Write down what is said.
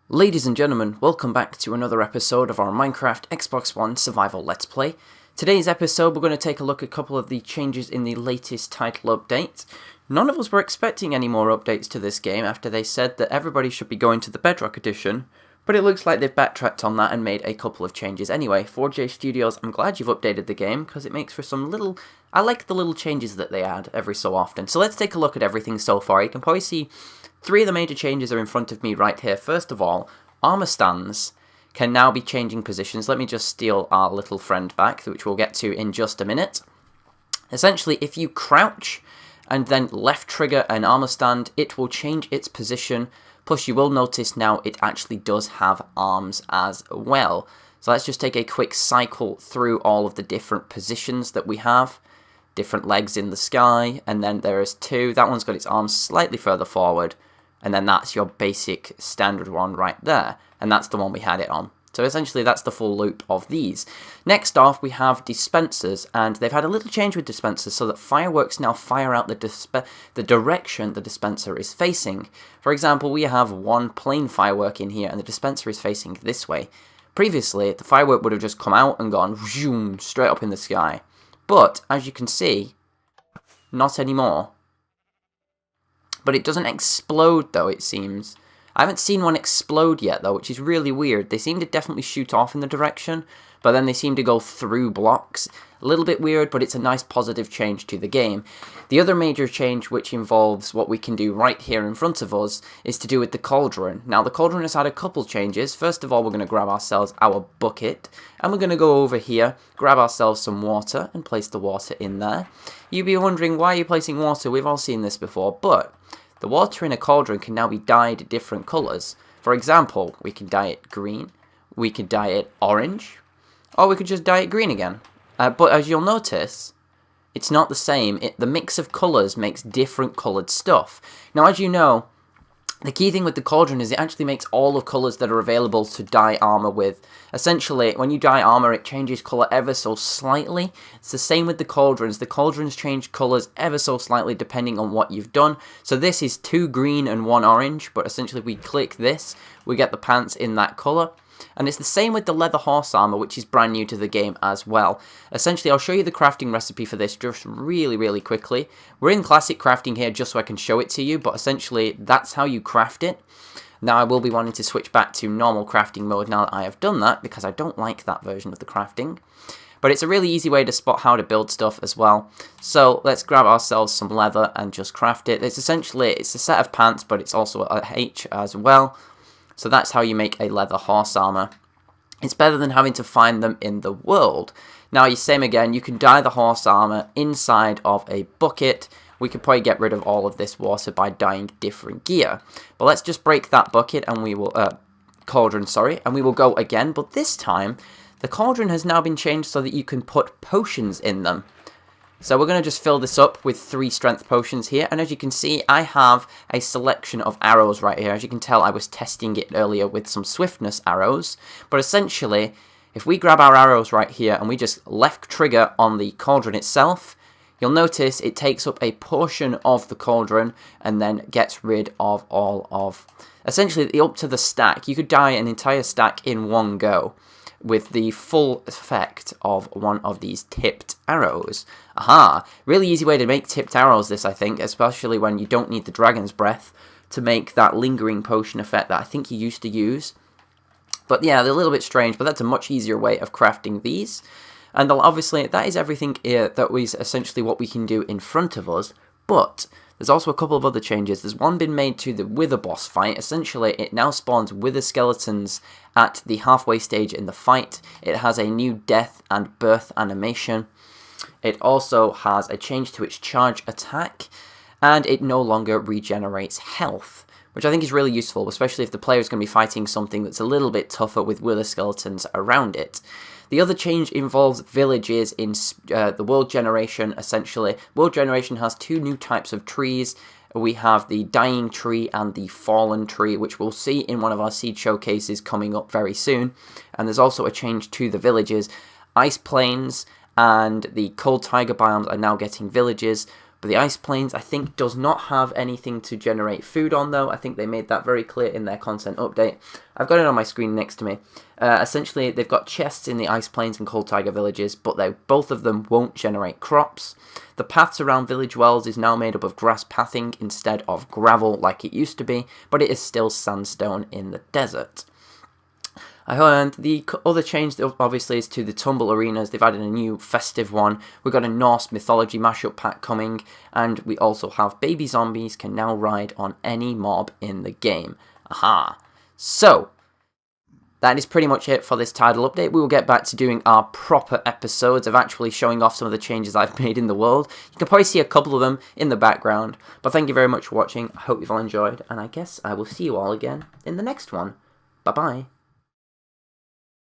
Ladies and gentlemen, welcome back to another episode of our Minecraft Xbox One Survival Let's Play. Today's episode we're going to take a look at a couple of the changes in the latest title update. None of us were expecting any more updates to this game after they said that everybody should be going to the Bedrock Edition, but it looks like they've backtracked on that and made a couple of changes anyway. 4J Studios, I'm glad you've updated the game because it makes for some little... I like the little changes that they add every so often. So let's take a look at everything so far. You can probably see three of the major changes are in front of me right here. First of all, armor stands can now be changing positions. Let me just steal our little friend back, which we'll get to in just a minute. Essentially, if you crouch and then left trigger an armor stand, it will change its position. Plus, you will notice now it actually does have arms as well. So let's just take a quick cycle through all of the different positions that we have. Different legs in the sky, and then there is two. That one's got its arms slightly further forward, and then that's your basic standard one right there, and that's the one we had it on. So essentially that's the full loop of these. Next off we have dispensers, and they've had a little change with dispensers so that fireworks now fire out the direction the dispenser is facing. For example, we have one plain firework in here and the dispenser is facing this way. Previously the firework would have just come out and gone zoom, straight up in the sky. But as you can see, not anymore. But it doesn't explode though, it seems. I haven't seen one explode yet though, which is really weird. They seem to definitely shoot off in the direction, but then they seem to go through blocks. A little bit weird, but it's a nice positive change to the game. The other major change, which involves what we can do right here in front of us, is to do with the Cauldron. Now, the Cauldron has had a couple changes. First of all, we're going to grab ourselves our bucket, and we're going to go over here, grab ourselves some water, and place the water in there. You'd be wondering, why are you placing water? We've all seen this before, but the water in a cauldron can now be dyed different colours. For example, we can dye it green, we could dye it orange, or we could just dye it green again. But as you'll notice, it's not the same. The mix of colours makes different coloured stuff. Now, as you know, the key thing with the Cauldron is it actually makes all the colours that are available to dye armour with. Essentially, when you dye armour, it changes colour ever so slightly. It's the same with the Cauldrons. The Cauldrons change colours ever so slightly depending on what you've done. So this is 2 green and 1 orange, but essentially if we click this, we get the pants in that colour. And it's the same with the leather horse armor, which is brand new to the game as well. Essentially, I'll show you the crafting recipe for this just really quickly. We're in classic crafting here just so I can show it to you, but essentially that's how you craft it. Now I will be wanting to switch back to normal crafting mode now that I have done that, because I don't like that version of the crafting. But it's a really easy way to spot how to build stuff as well. So let's grab ourselves some leather and just craft it. It's essentially, it's a set of pants, but it's also a H as well. So that's how you make a leather horse armor. It's better than having to find them in the world. Now, same again, you can dye the horse armor inside of a bucket. We could probably get rid of all of this water by dyeing different gear. But let's just break that bucket and we will, cauldron, sorry, and we will go again. But this time, the cauldron has now been changed so that you can put potions in them. So we're going to just fill this up with 3 strength potions here, and as you can see, I have a selection of arrows right here. As you can tell, I was testing it earlier with some swiftness arrows, but essentially, if we grab our arrows right here and we just left trigger on the cauldron itself, you'll notice it takes up a portion of the cauldron and then gets rid of all of, essentially up to the stack. You could dye an entire stack in one go with the full effect of one of these tipped arrows. Aha! Really easy way to make tipped arrows this, I think, especially when you don't need the dragon's breath to make that lingering potion effect that I think you used to use. But yeah, they're a little bit strange, but that's a much easier way of crafting these. And obviously, that is everything here that was essentially what we can do in front of us, but there's also a couple of other changes. There's one been made to the Wither boss fight. Essentially, it now spawns Wither skeletons at the halfway stage in the fight. It has a new death and birth animation. It also has a change to its charge attack, and it no longer regenerates health, which I think is really useful, especially if the player is going to be fighting something that's a little bit tougher with Wither skeletons around it. The other change involves villages in the world generation, essentially. World generation has 2 new types of trees. We have the dying tree and the fallen tree, which we'll see in one of our seed showcases coming up very soon. And there's also a change to the villages. Ice plains and the cold tiger biomes are now getting villages, But the ice plains, I think, does not have anything to generate food on, though. I think they made that very clear in their content update. I've got it on my screen next to me. Essentially, they've got chests in the ice plains and cold tiger villages, but both of them won't generate crops. The paths around village wells is now made up of grass pathing instead of gravel like it used to be, but it is still sandstone in the desert. And the other change, obviously, is to the Tumble Arenas. They've added a new festive one. We've got a Norse mythology mashup pack coming, and we also have baby zombies can now ride on any mob in the game. Aha! So, that is pretty much it for this title update. We will get back to doing our proper episodes of actually showing off some of the changes I've made in the world. You can probably see a couple of them in the background. But thank you very much for watching. I hope you've all enjoyed, and I guess I will see you all again in the next one. Bye-bye.